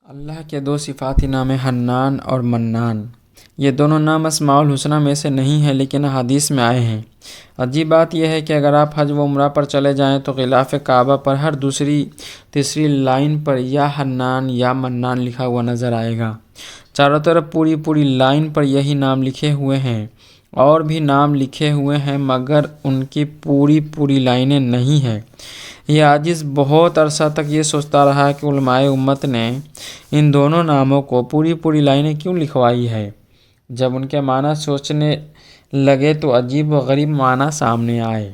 اللہ کے دو صفاتی نام حنان اور منان، یہ دونوں نام اسماء الحسنی میں سے نہیں ہیں لیکن حدیث میں آئے ہیں۔ عجیب بات یہ ہے کہ اگر آپ حج و عمرہ پر چلے جائیں تو غلاف کعبہ پر ہر دوسری تیسری لائن پر یا حنان یا منان لکھا ہوا نظر آئے گا۔ چاروں طرف پوری لائن پر یہی نام لکھے ہوئے ہیں، اور بھی نام لکھے ہوئے ہیں مگر ان کی پوری لائنیں نہیں ہیں۔ یہ عاجز بہت عرصہ تک یہ سوچتا رہا کہ علماء امت نے ان دونوں ناموں کو پوری لائنیں کیوں لکھوائی ہے۔ جب ان کے معنی سوچنے لگے تو عجیب و غریب معنی سامنے آئے۔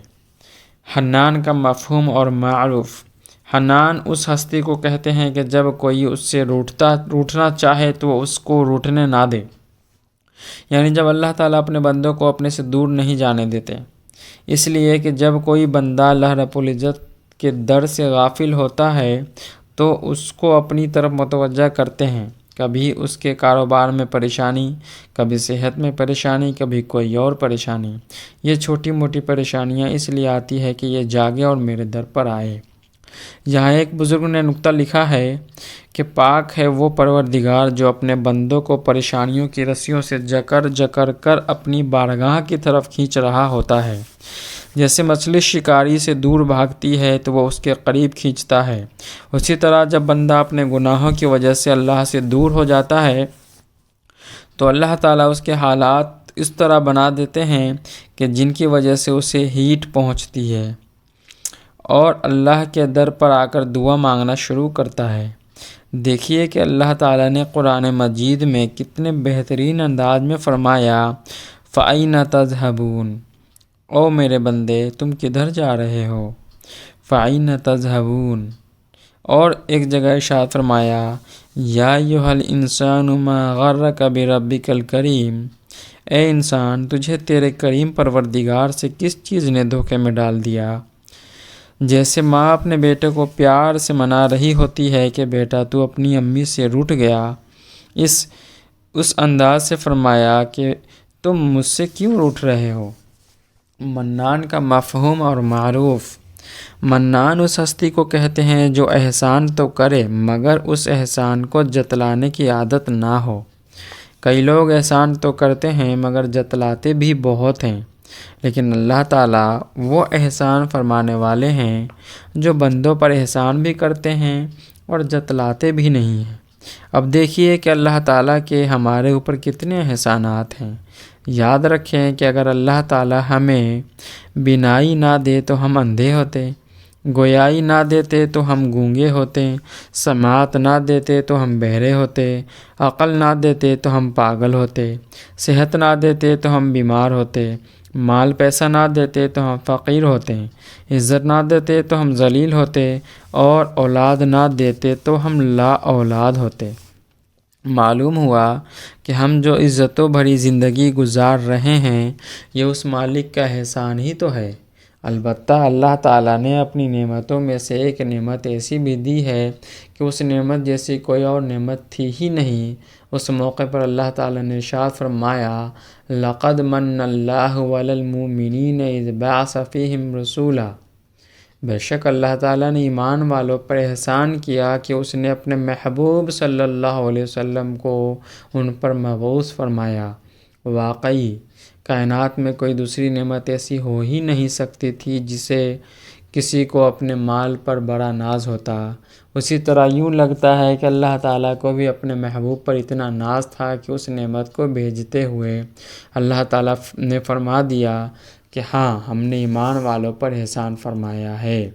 حنان کا مفہوم اور معروف۔ حنان اس ہستی کو کہتے ہیں کہ جب کوئی اس سے روٹھنا چاہے تو وہ اس کو روٹھنے نہ دے، یعنی جب اللہ تعالیٰ اپنے بندوں کو اپنے سے دور نہیں جانے دیتے، اس لیے کہ جب کوئی بندہ اللہ رب العزت کے در سے غافل ہوتا ہے تو اس کو اپنی طرف متوجہ کرتے ہیں، کبھی اس کے کاروبار میں پریشانی، کبھی صحت میں پریشانی، کبھی کوئی اور پریشانی۔ یہ چھوٹی موٹی پریشانیاں اس لیے آتی ہے کہ یہ جاگے اور میرے در پر آئے۔ یہاں ایک بزرگ نے نکتہ لکھا ہے کہ پاک ہے وہ پروردگار جو اپنے بندوں کو پریشانیوں کی رسیوں سے جکڑ کر اپنی بارگاہ کی طرف کھینچ رہا ہوتا ہے۔ جیسے مچھلی شکاری سے دور بھاگتی ہے تو وہ اس کے قریب کھینچتا ہے، اسی طرح جب بندہ اپنے گناہوں کی وجہ سے اللہ سے دور ہو جاتا ہے تو اللہ تعالیٰ اس کے حالات اس طرح بنا دیتے ہیں کہ جن کی وجہ سے اسے ہیٹ پہنچتی ہے اور اللہ کے در پر آ کر دعا مانگنا شروع کرتا ہے۔ دیکھیے کہ اللہ تعالیٰ نے قرآن مجید میں کتنے بہترین انداز میں فرمایا، فَأَيْنَ تَذْهَبُونَ، او میرے بندے تم کدھر جا رہے ہو، فَأَيْنَ تَذْهَبُونَ۔ اور ایک جگہ ارشاد فرمایا، یا ایھا الانسان ما غرک بربک الکریم، اے انسان تجھے تیرے کریم پروردگار سے کس چیز نے دھوکے میں ڈال دیا۔ جیسے ماں اپنے بیٹے کو پیار سے منا رہی ہوتی ہے کہ بیٹا تو اپنی امی سے روٹھ گیا، اس انداز سے فرمایا کہ تم مجھ سے کیوں روٹھ رہے ہو۔ منان کا مفہوم اور معروف۔ منان اس ہستی کو کہتے ہیں جو احسان تو کرے مگر اس احسان کو جتلانے کی عادت نہ ہو۔ کئی لوگ احسان تو کرتے ہیں مگر جتلاتے بھی بہت ہیں، لیکن اللہ تعالیٰ وہ احسان فرمانے والے ہیں جو بندوں پر احسان بھی کرتے ہیں اور جتلاتے بھی نہیں ہیں۔ اب دیکھیے کہ اللہ تعالیٰ کے ہمارے اوپر کتنے احسانات ہیں۔ یاد رکھیں کہ اگر اللہ تعالیٰ ہمیں بینائی نہ دے تو ہم اندھے ہوتے، گویائی نہ دیتے تو ہم گونگے ہوتے، سماعت نہ دیتے تو ہم بہرے ہوتے، عقل نہ دیتے تو ہم پاگل ہوتے، صحت نہ دیتے تو ہم بیمار ہوتے، مال پیسہ نہ دیتے تو ہم فقیر ہوتے، عزت نہ دیتے تو ہم ذلیل ہوتے، اور اولاد نہ دیتے تو ہم لا اولاد ہوتے۔ معلوم ہوا کہ ہم جو عزتوں بھری زندگی گزار رہے ہیں یہ اس مالک کا احسان ہی تو ہے۔ البتہ اللہ تعالیٰ نے اپنی نعمتوں میں سے ایک نعمت ایسی بھی دی ہے کہ اس نعمت جیسی کوئی اور نعمت تھی ہی نہیں۔ اس موقع پر اللہ تعالیٰ نے ارشاد فرمایا، لَقَدْ مَنَّ اللَّهُ عَلَى الْمُؤْمِنِينَ إِذْ بَعَثَ فِيهِمْ رَسُولًا، بے شک اللہ تعالیٰ نے ایمان والوں پر احسان کیا کہ اس نے اپنے محبوب صلی اللہ علیہ وسلم کو ان پر مبعوث فرمایا۔ واقعی کائنات میں کوئی دوسری نعمت ایسی ہو ہی نہیں سکتی تھی جسے کسی کو اپنے مال پر بڑا ناز ہوتا۔ اسی طرح یوں لگتا ہے کہ اللہ تعالیٰ کو بھی اپنے محبوب پر اتنا ناز تھا کہ اس نعمت کو بھیجتے ہوئے اللہ تعالیٰ نے فرما دیا کہ ہاں ہم نے ایمان والوں پر احسان فرمایا ہے۔